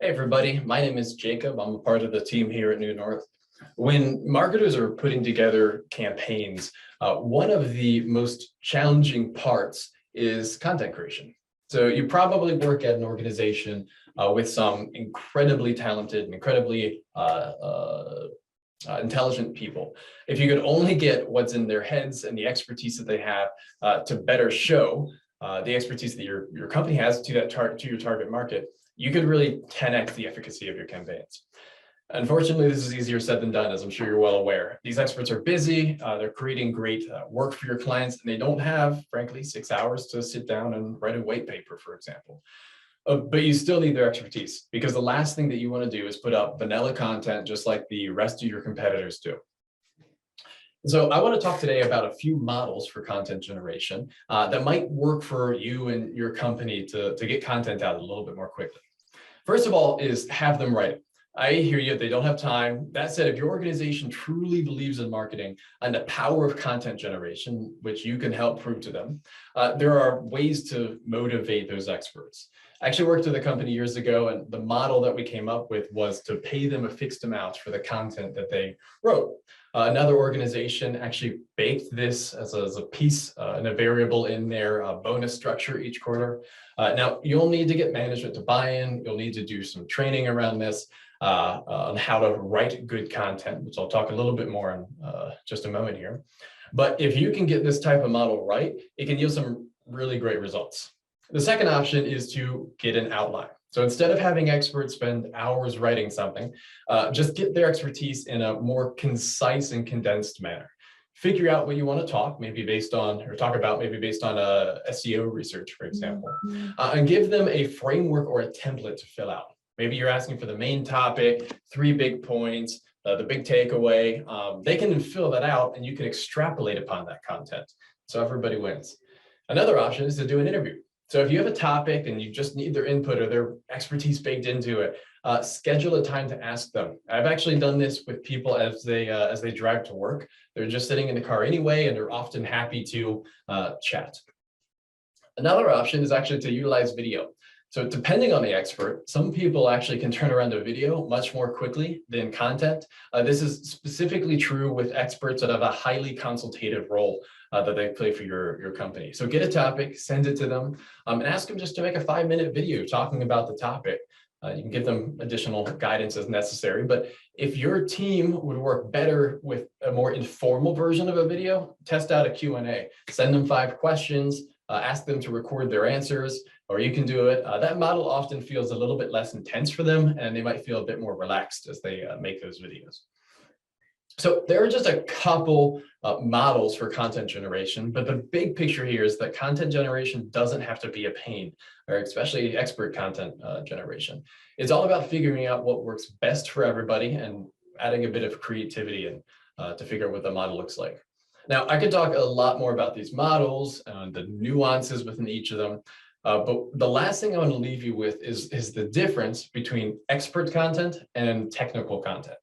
Hey everybody, my name is Jacob. I'm a part of the team here at New North. When marketers are putting together campaigns, one of the most challenging parts is content creation. So you probably work at an organization with some incredibly talented and incredibly intelligent people. If you could only get what's in their heads and the expertise that they have to better show the expertise that your company has to your target market, you could really 10x the efficacy of your campaigns. Unfortunately, this is easier said than done, as I'm sure you're well aware. These experts are busy, they're creating great work for your clients, and they don't have, frankly, 6 hours to sit down and write a white paper, for example. But you still need their expertise, because the last thing that you want to do is put up vanilla content just like the rest of your competitors do. So I want to talk today about a few models for content generation that might work for you and your company to get content out a little bit more quickly. First of all is have them write it. I hear you, they don't have time. That said, if your organization truly believes in marketing and the power of content generation, which you can help prove to them, there are ways to motivate those experts. I actually worked with a company years ago, and the model that we came up with was to pay them a fixed amount for the content that they wrote. Another organization actually baked this as a piece and a variable in their bonus structure each quarter. Now, you'll need to get management to buy in. You'll need to do some training around this on how to write good content, which I'll talk a little bit more in just a moment here. But if you can get this type of model right, it can yield some really great results. The second option is to get an outline. So instead of having experts spend hours writing something, just get their expertise in a more concise and condensed manner. Figure out what you want to talk, maybe based on, or talk about maybe based on SEO research, for example, and give them a framework or a template to fill out. Maybe you're asking for the main topic, 3 big points, the big takeaway. They can fill that out and you can extrapolate upon that content. So everybody wins. Another option is to do an interview. So if you have a topic and you just need their input or their expertise baked into it, schedule a time to ask them. I've actually done this with people as they drive to work. They're just sitting in the car anyway, and they're often happy to chat. Another option is actually to utilize video. So depending on the expert, some people actually can turn around a video much more quickly than content. This is specifically true with experts that have a highly consultative role that they play for your company. So get a topic, send it to them, and ask them just to make a 5-minute video talking about the topic. You can give them additional guidance as necessary, but if your team would work better with a more informal version of a video, test out a Q&A, send them 5 questions, ask them to record their answers, or you can do it. That model often feels a little bit less intense for them, and they might feel a bit more relaxed as they make those videos. So there are just a couple models for content generation, but the big picture here is that content generation doesn't have to be a pain, or especially expert content generation. It's all about figuring out what works best for everybody and adding a bit of creativity and to figure out what the model looks like. Now, I could talk a lot more about these models and the nuances within each of them, but the last thing I want to leave you with is the difference between expert content and technical content.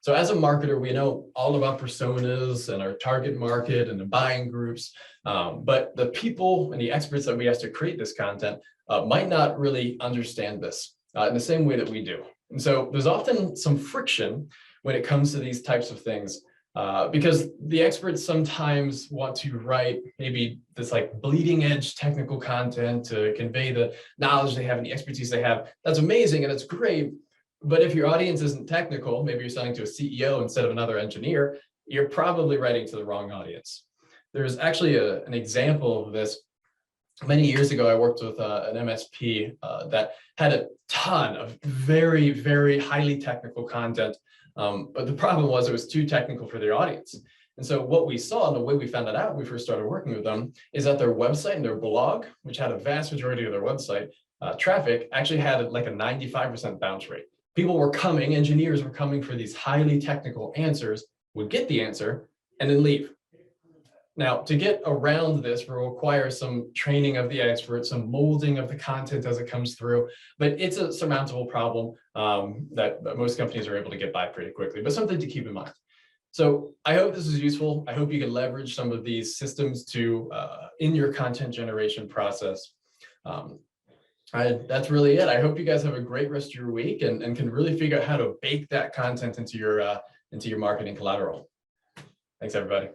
So as a marketer, we know all about personas and our target market and the buying groups, but the people and the experts that we ask to create this content might not really understand this in the same way that we do. And so there's often some friction when it comes to these types of things because the experts sometimes want to write maybe this like bleeding edge technical content to convey the knowledge they have and the expertise they have. That's amazing and it's great. But if your audience isn't technical, maybe you're selling to a CEO instead of another engineer, you're probably writing to the wrong audience. There's actually an example of this. Many years ago, I worked with an MSP that had a ton of very, very highly technical content. But the problem was it was too technical for their audience. And so what we saw and the way we found it out when we first started working with them is that their website and their blog, which had a vast majority of their website traffic, actually had like a 95% bounce rate. People were coming, engineers were coming for these highly technical answers, would get the answer, and then leave. Now, to get around this will require some training of the expert, some molding of the content as it comes through, but it's a surmountable problem that most companies are able to get by pretty quickly, but something to keep in mind. So I hope this is useful. I hope you can leverage some of these systems to in your content generation process. That's really it. I hope you guys have a great rest of your week and can really figure out how to bake that content into your marketing collateral. Thanks, everybody.